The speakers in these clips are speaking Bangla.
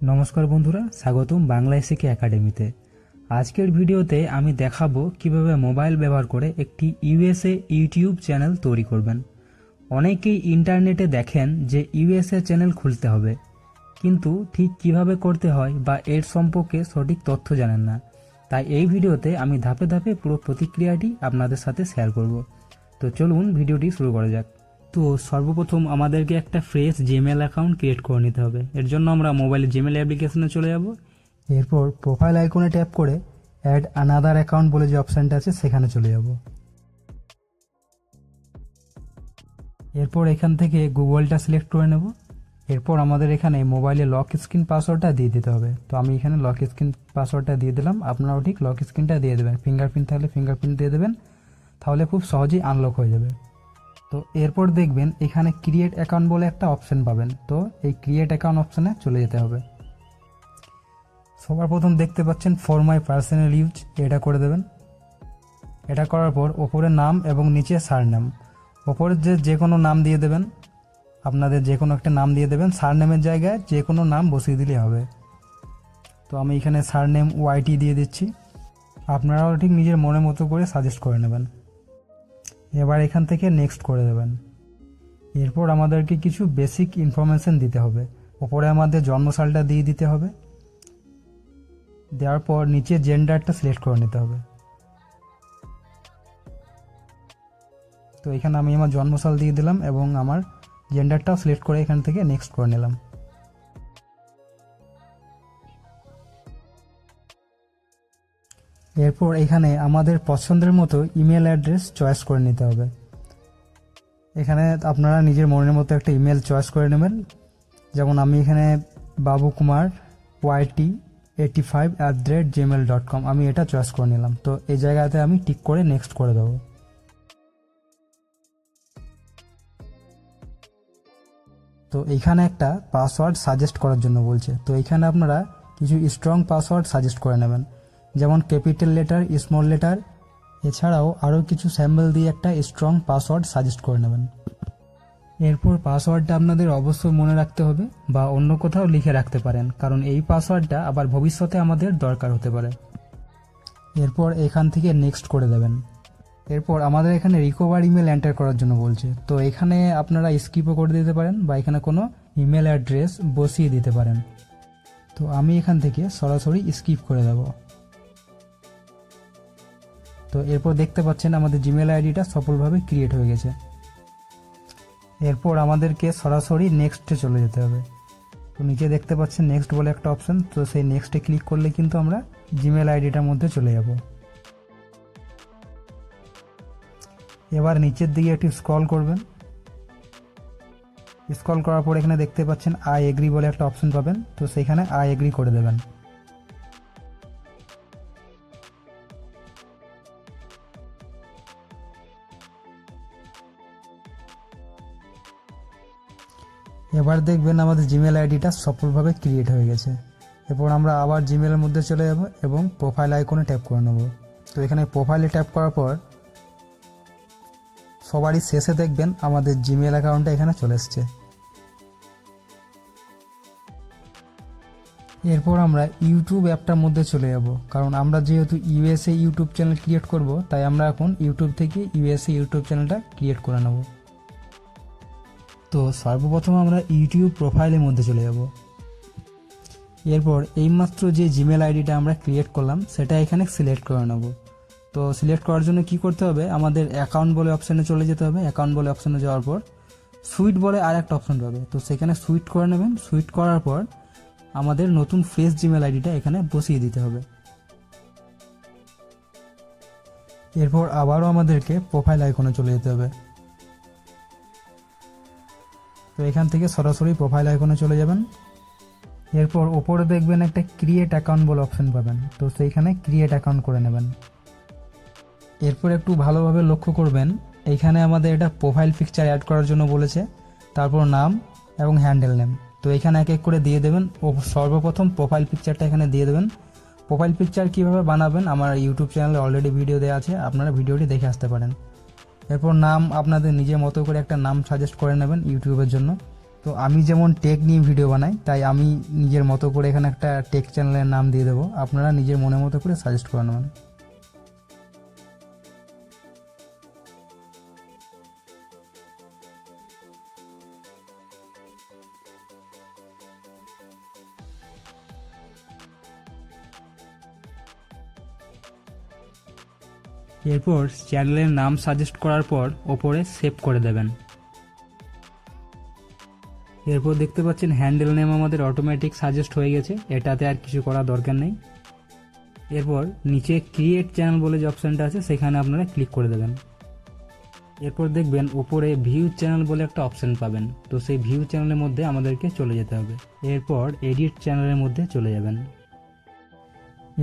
নমস্কার বন্ধুরা, স্বাগতম বাংলা এসিকে একাডেমিতে। আজকের ভিডিওতে আমি দেখাবো কিভাবে মোবাইল ব্যবহার করে একটি ইউএসএ ইউটিউব চ্যানেল তৈরি করবেন। অনেকেই ইন্টারনেটে দেখেন যে ইউএসএ চ্যানেল খুলতে হবে, কিন্তু ঠিক কিভাবে করতে হয় বা এর সম্পর্কে সঠিক তথ্য জানেন না। তাই এই ভিডিওতে আমি ধাপে ধাপে পুরো প্রতিক্রিয়াটি আপনাদের সাথে শেয়ার করব। তো চলুন ভিডিওটি শুরু করা যাক। তো সর্বপ্রথম আমাদেরকে একটা ফ্রেশ জিমেল অ্যাকাউন্ট ক্রিয়েট করে নিতে হবে। এর জন্য আমরা মোবাইলে জিমেল অ্যাপ্লিকেশনে চলে যাব। এরপর প্রোফাইল আইকনে ট্যাপ করে অ্যাড আনাদার অ্যাকাউন্ট বলে যে অপশানটা আছে সেখানে চলে যাব। এরপর এখান থেকে গুগলটা সিলেক্ট করে নেব। এরপর আমাদের এখানে মোবাইলে লক স্ক্রিন পাসওয়ার্ডটা দিয়ে দিতে হবে। তো আমি এখানে লক স্ক্রিন পাসওয়ার্ডটা দিয়ে দিলাম, আপনারাও ঠিক লক স্ক্রিনটা দিয়ে দেবেন। ফিঙ্গারপ্রিন্ট থাকলে ফিঙ্গারপ্রিন্ট দিয়ে দেবেন, তাহলে খুব সহজেই আনলক হয়ে যাবে। তো এরপর দেখবেন এখানে ক্রিয়েট অ্যাকাউন্ট বলে একটা অপশান পাবেন। তো এই ক্রিয়েট অ্যাকাউন্ট অপশানে চলে যেতে হবে। সবার প্রথম দেখতে পাচ্ছেন ফর মাই পার্সোনাল ইউজ, এটা করে দেবেন। এটা করার পর ওপরে নাম এবং নিচে সারনেম। ওপরে যে কোনো নাম দিয়ে দেবেন, আপনাদের যে কোনো একটা নাম দিয়ে দেবেন। সারনেমের জায়গায় যে কোনো নাম বসিয়ে দিলেই হবে। তো আমি এখানে সারনেম ওয়াইটি দিয়ে দিচ্ছি, আপনারাও ঠিক নিজের মনের মতো করে সাজেস্ট করে নেবেন। এবার এখান থেকে নেক্সট করে দেবেন। এরপর আমাদেরকে কিছু বেসিক ইনফরমেশন দিতে হবে। ওপরে আমাদের জন্মসালটা দিয়ে দিতে হবে। দেওয়ার পর নিচে জেন্ডারটা সিলেক্ট করে নিতে হবে। তো এখানে আমি আমার জন্মসাল দিয়ে দিলাম এবং আমার জেন্ডারটাও সিলেক্ট করে এখান থেকে নেক্সট করে নিলাম। এরপর এখানে আমাদের পছন্দের মতো ইমেল অ্যাড্রেস চয়েস করে নিতে হবে। এখানে আপনারা নিজের মনের মতো একটা ইমেল চয়েস করে নেবেন। যেমন আমি এখানে babukumar yt85@gmail.com আমি এটা চয়েস করে নিলাম। তো এই জায়গাতে আমি টিক করে নেক্সট করে দেবো। তো এইখানে একটা পাসওয়ার্ড সাজেস্ট করার জন্য বলছে। তো এইখানে আপনারা কিছু স্ট্রং পাসওয়ার্ড সাজেস্ট করে নেবেন, যেমন ক্যাপিটাল লেটার, স্মল লেটার, এছাড়াও আরও কিছু স্যাম্পল দিয়ে একটা স্ট্রং পাসওয়ার্ড সাজেস্ট করে নেবেন। এরপর পাসওয়ার্ডটা আপনাদের অবশ্যই মনে রাখতে হবে বা অন্য কোথাও লিখে রাখতে পারেন, কারণ এই পাসওয়ার্ডটা আবার ভবিষ্যতে আমাদের দরকার হতে পারে। এরপর এখান থেকে নেক্সট করে দেবেন। এরপর আমাদের এখানে রিকভার ইমেল এন্টার করার জন্য বলছে। তো এখানে আপনারা স্কিপও করে দিতে পারেন বা এখানে কোনো ইমেল অ্যাড্রেস বসিয়ে দিতে পারেন। তো আমি এখান থেকে সরাসরি স্কিপ করে দেব। তো এরপর দেখতে পাচ্ছেন আমাদের জিমেল আইডিটা সফলভাবে ক্রিয়েট হয়ে গেছে। এরপর আমাদেরকে সরাসরি নেক্সটে চলে যেতে হবে। তো নিচে দেখতে পাচ্ছেন নেক্সট বলে একটা অপশান। তো সেই নেক্সটে ক্লিক করলে কিন্তু আমরা জিমেল আইডিটার মধ্যে চলে যাব। এবার নিচের দিকে একটু স্ক্রল করবেন। স্ক্রল করার পর এখানে দেখতে পাচ্ছেন আই এগ্রি বলে একটা অপশন পাবেন। তো সেইখানে আই এগ্রি করে দেবেন। এবার দেখবেন আমাদের জিমেল আইডিটা সফলভাবে ক্রিয়েট হয়ে গেছে। এরপর আমরা আবার জিমেলের মধ্যে চলে যাব এবং প্রোফাইল আইকনে ট্যাপ করে নেব। তো এখানে প্রোফাইলে ট্যাপ করার পর সবারই শেষে দেখবেন আমাদের জিমেল অ্যাকাউন্টটা এখানে চলে এসছে। এরপর আমরা ইউটিউব অ্যাপটার মধ্যে চলে যাব, কারণ আমরা যেহেতু ইউএসএ ইউটিউব চ্যানেল ক্রিয়েট করব, তাই আমরা এখন ইউটিউব থেকে ইউএসএ ইউটিউব চ্যানেলটা ক্রিয়েট করে নেব। তো সর্বপ্রথম আমরা ইউটিউব প্রোফাইলের মধ্যে চলে যাব। এরপর এইমাত্র যে জিমেল আইডিটা আমরা ক্রিয়েট করলাম সেটা এখানে সিলেক্ট করে নেব। তো সিলেক্ট করার জন্য কি করতে হবে, আমাদের অ্যাকাউন্ট বলে অপশানে চলে যেতে হবে। অ্যাকাউন্ট বলে অপশানে যাওয়ার পর সুইট বলে আর একটা অপশান পাবে। তো সেখানে সুইট করে নেবেন। সুইট করার পর আমাদের নতুন ফ্রেশ জিমেল আইডিটা এখানে বসিয়ে দিতে হবে। এরপর আবারও আমাদেরকে প্রোফাইল আইকনে চলে যেতে হবে। তো এখান থেকে সরাসরি প্রোফাইল আইকনে চলে যাবেন। এরপর ওপরে দেখবেন একটা ক্রিয়েট অ্যাকাউন্ট বলে অপশন পাবেন। তো সেইখানে ক্রিয়েট অ্যাকাউন্ট করে নেবেন। এরপর একটু ভালোভাবে লক্ষ্য করবেন, এইখানে আমাদের এটা প্রোফাইল পিকচার অ্যাড করার জন্য বলেছে, তারপর নাম এবং হ্যান্ডেল নেম। তো এখানে এক এক করে দিয়ে দেবেন। ও সর্বপ্রথম প্রোফাইল পিকচারটা এখানে দিয়ে দেবেন। প্রোফাইল পিকচার কীভাবে বানাবেন আমার ইউটিউব চ্যানেলে অলরেডি ভিডিও দেওয়া আছে, আপনারা ভিডিওটি দেখে আসতে পারেন। এরপর নাম আপনাদের নিজের মতো করে একটা নাম সাজেস্ট করে নেবেন ইউটিউবের জন্য। তো আমি যেমন টেক নিয়ে ভিডিও বানাই, তাই আমি নিজের মতো করে এখানে একটা টেক চ্যানেলের নাম দিয়ে দেবো, আপনারা নিজের মনের মতো করে সাজেস্ট করে নেবেন। এরপর চ্যানেলের নাম সাজেস্ট করার পর ওপরে সেভ করে দেবেন। এরপর দেখতে পাচ্ছেন হ্যান্ডেল নেম আমাদের অটোমেটিক সাজেস্ট হয়ে গেছে, এটাতে আর কিছু করার দরকার নেই। এরপর নিচে ক্রিয়েট চ্যানেল বলে যে অপশানটা আছে সেখানে আপনারা ক্লিক করে দেবেন। এরপর দেখবেন ওপরে ভিউ চ্যানেল বলে একটা অপশান পাবেন, তো সেই ভিউ চ্যানেলের মধ্যে আমাদেরকে চলে যেতে হবে। এরপর এডিট চ্যানেলের মধ্যে চলে যাবেন।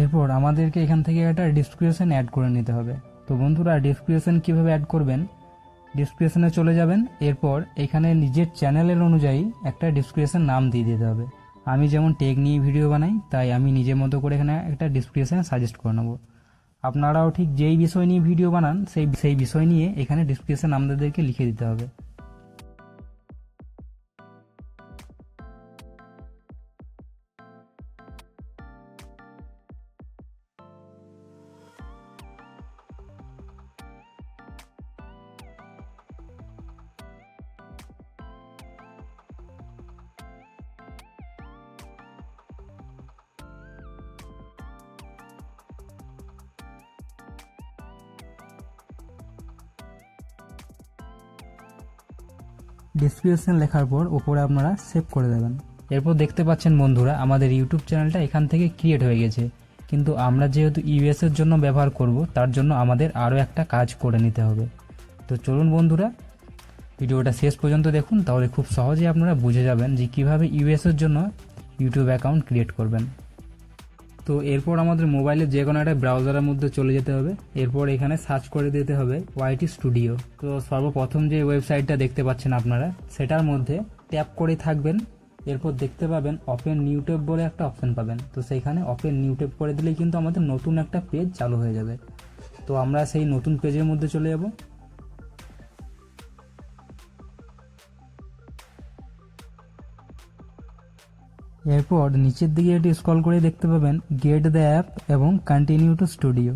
এরপর আমাদেরকে এখান থেকে একটা ডিসক্রিপশন অ্যাড করে নিতে হবে। তো বন্ধুরা, ডিসক্রিপশন কিভাবে অ্যাড করবেন, ডিসক্রিপশনে চলে যাবেন। এরপর এখানে নিজের চ্যানেলের অনুযায়ী একটা ডিসক্রিপশন নাম দিয়ে দিতে হবে। আমি যেমন টেক নিয়ে ভিডিও বানাই, তাই আমি নিজের মতো করে এখানে একটা ডিসক্রিপশন সাজেস্ট করে নেবো। আপনারাও ঠিক যেই বিষয় নিয়ে ভিডিও বানান সেই বিষয় নিয়ে এখানে ডিসক্রিপশন আমাদেরকে লিখে দিতে হবে। ডিসক্রিপশন লেখার পর উপরে আপনারা সেভ করে দেবেন। এরপর দেখতে পাচ্ছেন বন্ধুরা, আমাদের ইউটিউব চ্যানেলটা এখান থেকে ক্রিয়েট হয়ে গেছে, কিন্তু আমরা যেহেতু ইউএসের জন্য ব্যবহার করব, তার জন্য আমাদের আরও একটা কাজ করে নিতে হবে। তো চলুন বন্ধুরা, ভিডিওটা শেষ পর্যন্ত দেখুন, তাহলে খুব সহজেই আপনারা বুঝে যাবেন যে কীভাবে ইউএসের জন্য ইউটিউব অ্যাকাউন্ট ক্রিয়েট করবেন। তো এরপর আমাদের মোবাইলে যে কোনো একটা ব্রাউজারের মধ্যে চলে যেতে হবে। এরপর এখানে সার্চ করে দিতে হবে ওয়াইটি স্টুডিও। তো সর্বপ্রথম যে ওয়েবসাইটটা দেখতে পাচ্ছেন আপনারা, সেটার মধ্যে ট্যাপ করে থাকবেন। এরপর দেখতে পাবেন ওপেন নিউ ট্যাব বলে একটা অপশন পাবেন, তো সেইখানে ওপেন নিউ ট্যাব করে দিলেই কিন্তু আমাদের নতুন একটা পেজ চালু হয়ে যাবে। তো আমরা সেই নতুন পেজের মধ্যে চলে যাব। এরপর নিচের দিকে একটু স্ক্রল করে দেখতে পাবেন গেট দ্য অ্যাপ এবং কন্টিনিউ টু স্টুডিও।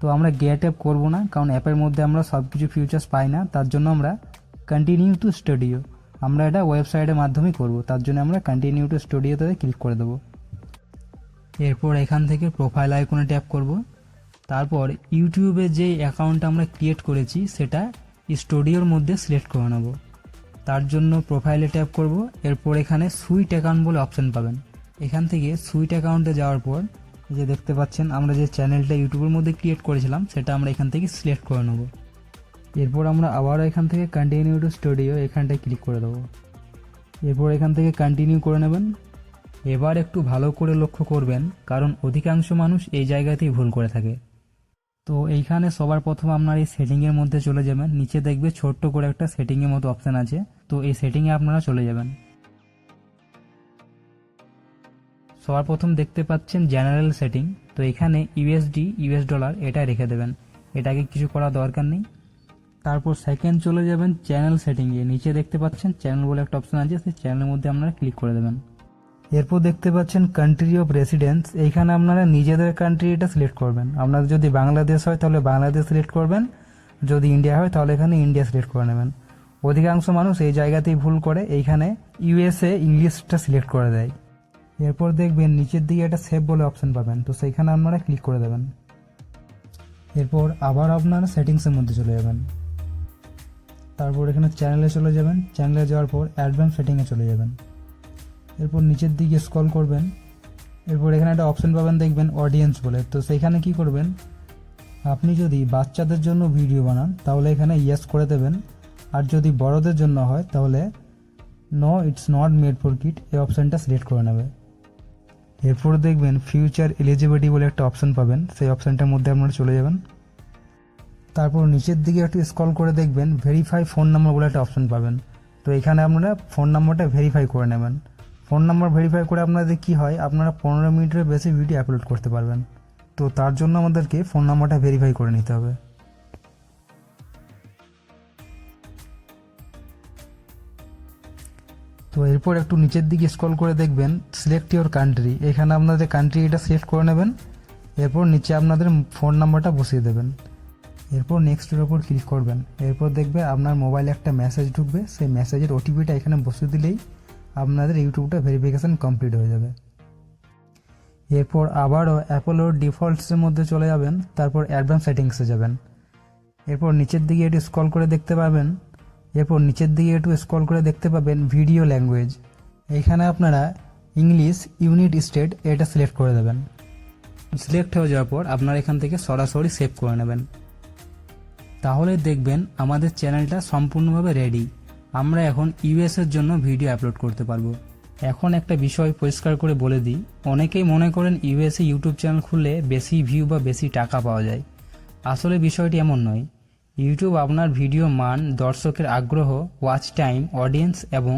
তো আমরা গেট অ্যাপ করব না, কারণ অ্যাপের মধ্যে আমরা সব কিছু ফিচার্স পাই না, তার জন্য আমরা কন্টিনিউ টু স্টুডিও, আমরা এটা ওয়েবসাইটের মাধ্যমে করব, তার জন্য আমরা কন্টিনিউ টু স্টুডিওতে ক্লিক করে দেবো। এরপর এখান থেকে প্রোফাইল আইকনে ট্যাপ করব। তারপর ইউটিউবে যে অ্যাকাউন্টটা আমরা ক্রিয়েট করেছি সেটা স্টুডিওর মধ্যে সিলেক্ট করে নেব। তার জন্য প্রোফাইলে ট্যাপ করব। এরপর এখানে সুইট অ্যাকাউন্ট বলে অপশন পাবেন। এখান থেকে সুইট অ্যাকাউন্টে যাওয়ার পর যে দেখতে পাচ্ছেন আমরা যে চ্যানেলটা ইউটিউবের মধ্যে ক্রিয়েট করেছিলাম সেটা আমরা এখান থেকে সিলেক্ট করে নেব। এরপর আমরা আবারও এখান থেকে কন্টিনিউ টু স্টুডিও এখানটায় ক্লিক করে দেবো। এরপর এখান থেকে কন্টিনিউ করে নেবেন। এবার একটু ভালো করে লক্ষ্য করবেন, কারণ অধিকাংশ মানুষ এই জায়গাতেই ভুল করে থাকে। তো এইখানে সবার প্রথম আপনার এই সেটিংয়ের মধ্যে চলে যাবেন। নিচে দেখবে ছোট্ট করে একটা সেটিংয়ের মতো অপশান আছে, তো এই সেটিংয়ে আপনারা চলে যাবেন। সবার প্রথম দেখতে পাচ্ছেন জেনারেল সেটিং, তো এখানে ইউএসডি ইউএস ডলার এটা রেখে দেবেন, এটাকে কিছু করার দরকার নেই। তারপর সেকেন্ড চলে যাবেন চ্যানেল সেটিংয়ে। নিচে দেখতে পাচ্ছেন চ্যানেল বলে একটা অপশান আছে, সেই চ্যানেলের মধ্যে আপনারা ক্লিক করে দেবেন। এরপর দেখতে পাচ্ছেন কান্ট্রি অফ রেসিডেন্স, এইখানে আপনারা নিজেদের কান্ট্রি এটা সিলেক্ট করবেন। আপনাদের যদি বাংলাদেশ হয় তাহলে বাংলাদেশ সিলেক্ট করবেন, যদি ইন্ডিয়া হয় তাহলে এখানে ইন্ডিয়া সিলেক্ট করে নেবেন। অধিকাংশ মানুষ এই জায়গাতেই ভুল করে, এইখানে ইউএসএ ইংলিশটা সিলেক্ট করে দেয়। এরপর দেখবেন নিচের দিকে একটা সেভ বলে অপশন পাবেন, তো সেইখানে আপনারা ক্লিক করে দেবেন। এরপর আবার আপনারা সেটিংসের মধ্যে চলে যাবেন। তারপর এখানে চ্যানেলে চলে যাবেন। চ্যানেলে যাওয়ার পর অ্যাডভান্স সেটিংয়ে চলে যাবেন। এরপর নিচের দিকে স্ক্রল করবেন। এরপর এখানে একটা অপশন পাবেন দেখবেন অডিয়েন্স বলে, তো সেইখানে কি করবেন, আপনি যদি বাচ্চাদের জন্য ভিডিও বানান তাহলে এখানে ইয়েস করে দেবেন, আর যদি বড়দের জন্য হয় তাহলে no it's not made for kid এই অপশানটা সিলেক্ট করে নেবে। এরপর দেখবেন ফিউচার এলিজিবিলিটি বলে একটা অপশন পাবেন, সেই অপশানটার মধ্যে আপনারা চলে যাবেন। তারপর নিচের দিকে একটু স্ক্রল করে দেখবেন ভেরিফাই ফোন নাম্বার বলে একটা অপশন পাবেন, তো এখানে আপনারা ফোন নাম্বারটা ভেরিফাই করে নেবেন। ফোন নাম্বার ভেরিফাই করে আপনাদের কি হয়, আপনারা 15 মিনিটের বেশি ভিডিও আপলোড করতে পারবেন। তো তার জন্য আমাদেরকে ফোন নাম্বারটা ভেরিফাই করে নিতে হবে। তো এরপর একটু নিচের দিকে স্ক্রল করে দেখবেন সিলেক্ট ইওর কান্ট্রি, এখানে আপনাদের কান্ট্রি এটা সিলেক্ট করে নেবেন। এরপর নিচে আপনাদের ফোন নাম্বারটা বসিয়ে দেবেন। এরপর নেক্সটের ওপর ক্লিক করবেন। এরপর দেখবে আপনার মোবাইলে একটা মেসেজ ঢুকবে, সেই মেসেজের ওটিপিটা এখানে বসিয়ে দিলেই আপনাদের ইউটিউবটা ভেরিফিকেশান কমপ্লিট হয়ে যাবে। এরপর আবারও অ্যাপোলোর ডিফল্টসের মধ্যে চলে যাবেন, তারপর অ্যাডভান্স সেটিংসে যাবেন। এরপর নিচের দিকে একটু স্ক্রল করে দেখতে পাবেন ভিডিও ল্যাঙ্গুয়েজ, এখানে আপনারা ইংলিশ ইউনিট স্টেট এটা সিলেক্ট করে দেবেন। সিলেক্ট হয়ে যাওয়ার পর আপনারা এখান থেকে সরাসরি সেভ করে নেবেন। তাহলে দেখবেন আমাদের চ্যানেলটা সম্পূর্ণভাবে রেডি। আমরা এখন ইউএসের জন্য ভিডিও আপলোড করতে পারবো। এখন একটা বিষয় পরিষ্কার করে বলে দিই, অনেকেই মনে করেন ইউএসএ ইউটিউব চ্যানেল খুললে বেশি ভিউ বা বেশি টাকা পাওয়া যায়। আসলে বিষয়টি এমন নয়। ইউটিউব আপনার ভিডিও মান, দর্শকের আগ্রহ, ওয়াচ টাইম, অডিয়েন্স এবং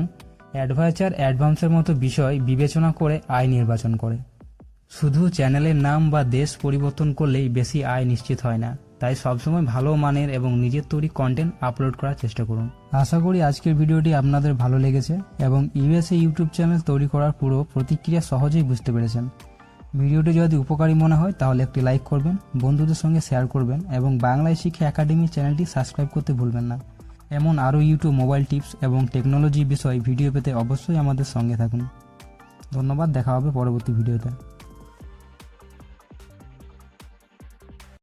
অ্যাডভান্সের মতো বিষয় বিবেচনা করে আয় নির্বাচন করে। শুধু চ্যানেলের নাম বা দেশ পরিবর্তন করলেই বেশি আয় নিশ্চিত হয় না। তাই সবসময় ভালো মানের এবং নিজের তৈরি কন্টেন্ট আপলোড করার চেষ্টা করুন। আশা করি আজকের ভিডিওটি আপনাদের ভালো লেগেছে এবং ইউএসএ ইউটিউব চ্যানেল তৈরি করার পুরো প্রতিক্রিয়া সহজেই বুঝতে পেরেছেন। ভিডিওটি যদি উপকারী মনে হয় তাহলে একটি লাইক করবেন, বন্ধুদের সঙ্গে শেয়ার করবেন এবং বাংলায় শিক্ষা একাডেমি চ্যানেলটি সাবস্ক্রাইব করতে ভুলবেন না। এমন আরও ইউটিউব মোবাইল টিপস এবং টেকনোলজি বিষয় ভিডিও পেতে অবশ্যই আমাদের সঙ্গে থাকুন। ধন্যবাদ, দেখা হবে পরবর্তী ভিডিওতে।